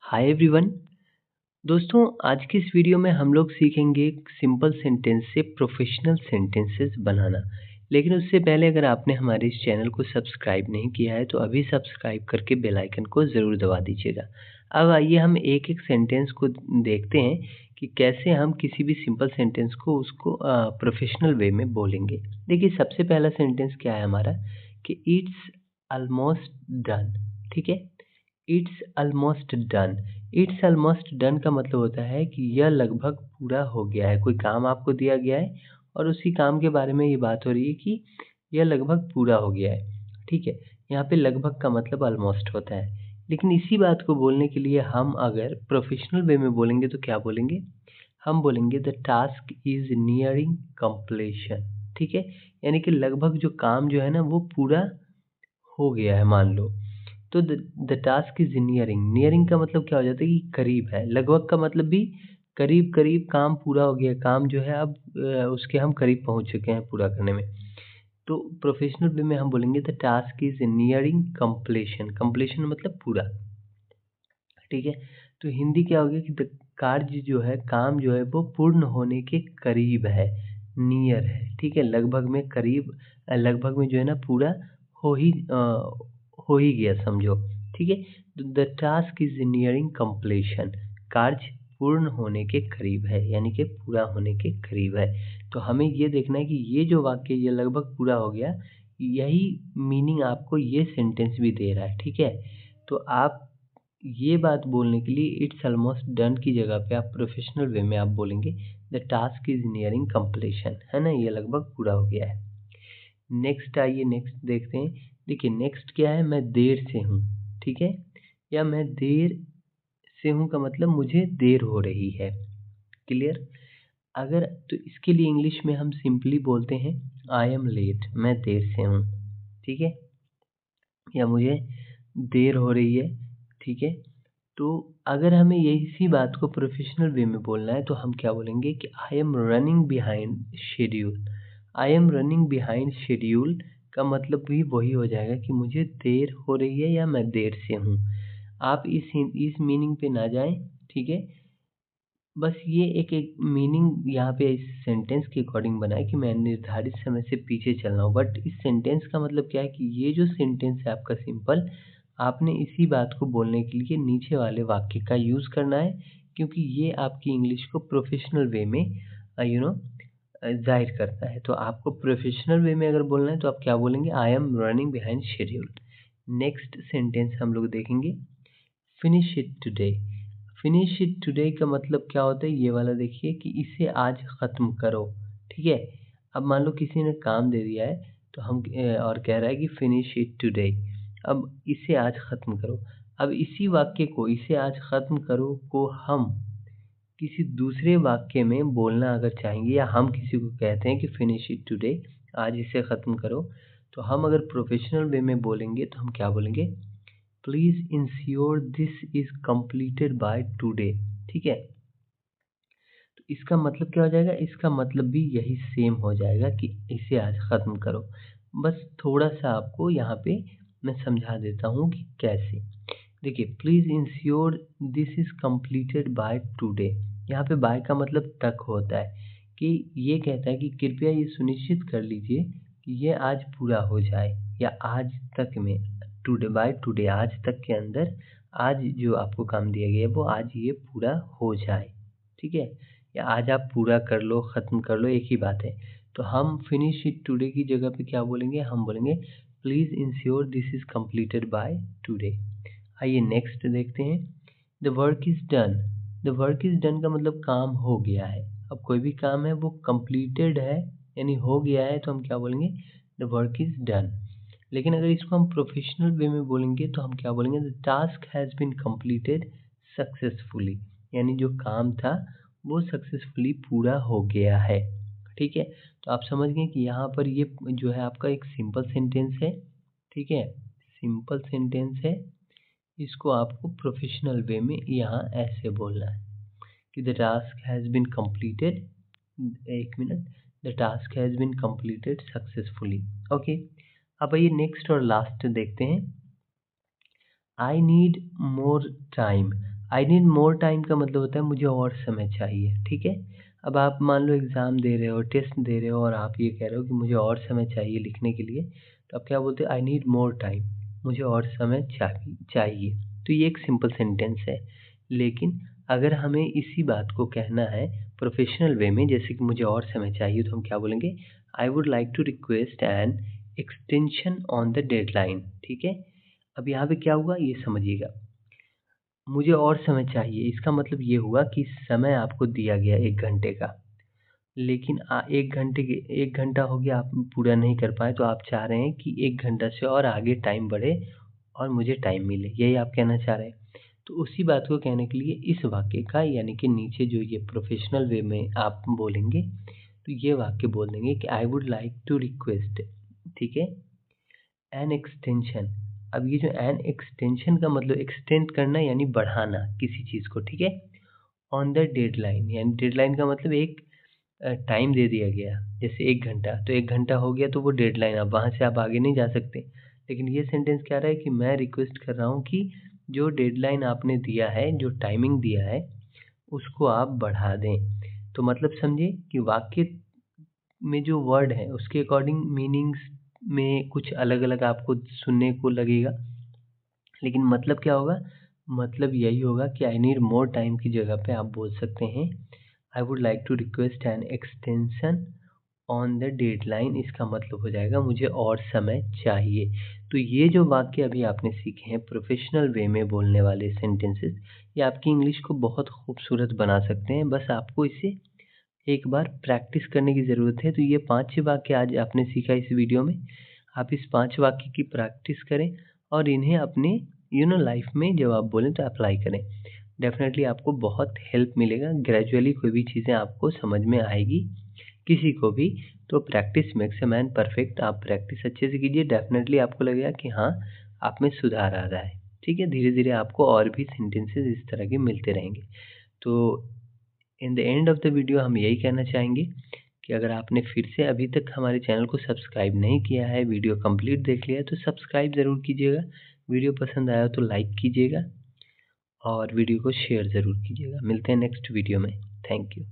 Hi everyone. दोस्तों, आज की इस वीडियो में हम लोग सीखेंगे सिंपल सेंटेंस से प्रोफेशनल सेंटेंसेस बनाना। लेकिन उससे पहले अगर आपने हमारे इस चैनल को सब्सक्राइब नहीं किया है तो अभी सब्सक्राइब करके बेल आइकन को ज़रूर दबा दीजिएगा। अब आइए हम एक एक सेंटेंस को देखते हैं कि कैसे हम किसी भी सिंपल सेंटेंस को उसको प्रोफेशनल वे में बोलेंगे। देखिए, सबसे पहला सेंटेंस क्या है हमारा कि इट्स ऑलमोस्ट डन। ठीक है, it's almost done. It's almost done का मतलब होता है कि यह लगभग पूरा हो गया है। कोई काम आपको दिया गया है और उसी काम के बारे में ये बात हो रही है कि यह लगभग पूरा हो गया है। ठीक है, यहाँ पे लगभग का मतलब ऑलमोस्ट होता है। लेकिन इसी बात को बोलने के लिए हम अगर प्रोफेशनल वे में बोलेंगे तो क्या बोलेंगे? हम बोलेंगे the task is nearing completion. ठीक है, यानी कि लगभग जो काम जो है ना वो पूरा हो गया है, मान लो। तो the task is nearing. Nearing का मतलब क्या हो जाता है कि करीब है। लगभग का मतलब भी करीब करीब काम पूरा हो गया। काम जो है अब उसके हम करीब पहुंच चुके हैं पूरा करने में। तो प्रोफेशनल वे में हम बोलेंगे the task is nearing completion. Completion मतलब पूरा। ठीक है, तो हिंदी क्या होगी कि द कार्य जो है, काम जो है वो पूर्ण होने के करीब है, नियर है। ठीक है, लगभग में करीब, लगभग में जो है ना पूरा हो ही गया समझो। ठीक है, the task is nearing completion. कार्य पूर्ण होने के करीब है, यानी कि पूरा होने के करीब है। तो हमें ये देखना है कि ये जो वाक्य ये लगभग पूरा हो गया, यही मीनिंग आपको ये सेंटेंस भी दे रहा है। ठीक है, तो आप ये बात बोलने के लिए इट्स ऑलमोस्ट डन की जगह पे आप प्रोफेशनल वे में आप बोलेंगे the task is nearing completion, है ना, ये लगभग पूरा हो गया है। नेक्स्ट आइए, नेक्स्ट देखते हैं। देखिए, नेक्स्ट क्या है? मैं देर से हूँ। ठीक है, या मैं देर से हूँ का मतलब मुझे देर हो रही है। क्लियर? अगर तो इसके लिए इंग्लिश में हम सिंपली बोलते हैं आई एम लेट। मैं देर से हूँ। ठीक है, या मुझे देर हो रही है। ठीक है, तो अगर हमें इसी बात को प्रोफेशनल वे में बोलना है तो हम क्या बोलेंगे कि I am running behind schedule. I am running behind schedule का मतलब भी वही हो जाएगा कि मुझे देर हो रही है या मैं देर से हूँ। आप इस मीनिंग पे ना जाएं। ठीक है, बस ये एक मीनिंग यहाँ पे इस सेंटेंस के अकॉर्डिंग बना है कि मैं निर्धारित समय से पीछे चल रहा हूँ। बट इस सेंटेंस का मतलब क्या है कि ये जो सेंटेंस है आपका सिंपल, आपने इसी बात को बोलने के लिए नीचे वाले वाक्य का यूज़ करना है, क्योंकि ये आपकी इंग्लिश को प्रोफेशनल वे में ज़ाहिर करता है। तो आपको प्रोफेशनल वे में अगर बोलना है तो आप क्या बोलेंगे? I am running behind schedule. Next sentence हम लोग देखेंगे, finish it today. Finish it today का मतलब क्या होता है? ये वाला देखिए कि इसे आज ख़त्म करो। ठीक है, अब मान लो किसी ने काम दे दिया है तो हम और कह रहा है कि फिनिश इट टुडे। अब इसे आज ख़त्म करो। अब इसी वाक्य को, इसे आज ख़त्म करो को हम किसी दूसरे वाक्य में बोलना अगर चाहेंगे, या हम किसी को कहते हैं कि फिनिश इट टुडे, आज इसे ख़त्म करो, तो हम अगर प्रोफेशनल वे में बोलेंगे तो हम क्या बोलेंगे? Please ensure this is completed by today. ठीक है, तो इसका मतलब क्या हो जाएगा? इसका मतलब भी यही सेम हो जाएगा कि इसे आज ख़त्म करो। बस थोड़ा सा आपको यहाँ पे मैं समझा देता हूँ कि कैसे। देखिए, please ensure this is completed by today. यहाँ पे बाय का मतलब तक होता है, कि ये कहता है कि कृपया ये सुनिश्चित कर लीजिए कि ये आज पूरा हो जाए, या आज तक में, टुडे बाय टुडे, आज तक के अंदर, आज जो आपको काम दिया गया है वो आज ये पूरा हो जाए। ठीक है, या आज आप पूरा कर लो, ख़त्म कर लो, एक ही बात है। तो हम फिनिश इट टुडे की जगह पे क्या बोलेंगे? हम बोलेंगे please ensure this is completed by today. आइए नेक्स्ट देखते हैं, the work is done. The work is done का मतलब काम हो गया है। अब कोई भी काम है वो कंप्लीटेड है, यानी हो गया है, तो हम क्या बोलेंगे? The work is done. लेकिन अगर इसको हम प्रोफेशनल वे में बोलेंगे तो हम क्या बोलेंगे? The task has been completed successfully, यानी जो काम था वो सक्सेसफुली पूरा हो गया है। ठीक है, तो आप समझ गए कि यहाँ पर ये जो है आपका एक सिंपल सेंटेंस है। ठीक है, सिंपल सेंटेंस है। इसको आपको प्रोफेशनल वे में यहाँ ऐसे बोलना है कि the task has been completed, एक minute, the task has been completed successfully. Okay, अब आइए नेक्स्ट और लास्ट देखते हैं, I need more time. I need more time का मतलब होता है मुझे और समय चाहिए, ठीक है। अब आप मान लो एग्ज़ाम दे रहे हो, टेस्ट दे रहे हो और आप ये कह रहे हो कि मुझे और समय चाहिए लिखने के लिए, तो आप क्या बोलते हो? आई नीड मोर टाइम, मुझे और समय चाहिए। तो ये एक सिंपल सेंटेंस है। लेकिन अगर हमें इसी बात को कहना है प्रोफेशनल वे में, जैसे कि मुझे और समय चाहिए, तो हम क्या बोलेंगे? I would like to request an extension on the deadline, ठीक है। अब यहाँ पे क्या हुआ ये समझिएगा। मुझे और समय चाहिए, इसका मतलब ये हुआ कि समय आपको दिया गया 1 घंटे का, लेकिन 1 घंटा हो गया आप पूरा नहीं कर पाए, तो आप चाह रहे हैं कि 1 घंटा से और आगे टाइम बढ़े और मुझे टाइम मिले, यही आप कहना चाह रहे हैं। तो उसी बात को कहने के लिए इस वाक्य का, यानी कि नीचे जो ये प्रोफेशनल वे में आप बोलेंगे, तो ये वाक्य बोल देंगे कि I would like to request, ठीक है, एन एक्सटेंशन। अब ये जो एन एक्सटेंशन का मतलब एक्सटेंड करना यानी बढ़ाना किसी चीज़ को, ठीक है। ऑन द डेडलाइन, यानी डेडलाइन का मतलब एक टाइम दे दिया गया, जैसे 1 घंटा, तो 1 घंटा हो गया तो वो डेडलाइन, अब वहाँ से आप आगे नहीं जा सकते। लेकिन ये सेंटेंस क्या रहा है कि मैं रिक्वेस्ट कर रहा हूँ कि जो डेडलाइन आपने दिया है, जो टाइमिंग दिया है, उसको आप बढ़ा दें। तो मतलब समझिए कि वाक्य में जो वर्ड है उसके अकॉर्डिंग मीनिंग्स में कुछ अलग-अलग आपको सुनने को लगेगा, लेकिन मतलब क्या होगा? मतलब यही होगा कि आई नीड मोर टाइम की जगह पे आप बोल सकते हैं I would like to request an extension on the deadline. इसका मतलब हो जाएगा मुझे और समय चाहिए। तो ये जो वाक्य अभी आपने सीखे हैं प्रोफेशनल वे में बोलने वाले सेंटेंसेस, ये आपकी इंग्लिश को बहुत खूबसूरत बना सकते हैं। बस आपको इसे एक बार प्रैक्टिस करने की ज़रूरत है। तो ये 5 वाक्य आज आपने सीखा इस वीडियो में। आप इस 5 वाक्य की प्रैक्टिस करें और इन्हें अपने लाइफ में जब आप बोलें तो अप्लाई करें। डेफ़िनेटली आपको बहुत हेल्प मिलेगा। ग्रेजुअली कोई भी चीज़ें आपको समझ में आएगी, किसी को भी। तो practice makes a man perfect. आप प्रैक्टिस अच्छे से कीजिए, डेफ़िनेटली आपको लगेगा कि हाँ, आप में सुधार आ रहा है। ठीक है? धीरे-धीरे आपको और भी सेंटेंसेस इस तरह के मिलते रहेंगे। तो in the end of the video हम यही कहना चाहेंगे कि अगर आपने फिर से अभी तक हमारे चैनल को सब्सक्राइब नहीं किया है, वीडियो कंप्लीट देख लिया है, तो सब्सक्राइब ज़रूर कीजिएगा। वीडियो पसंद आया तो लाइक कीजिएगा और वीडियो को शेयर ज़रूर कीजिएगा। मिलते हैं नेक्स्ट वीडियो में। Thank you.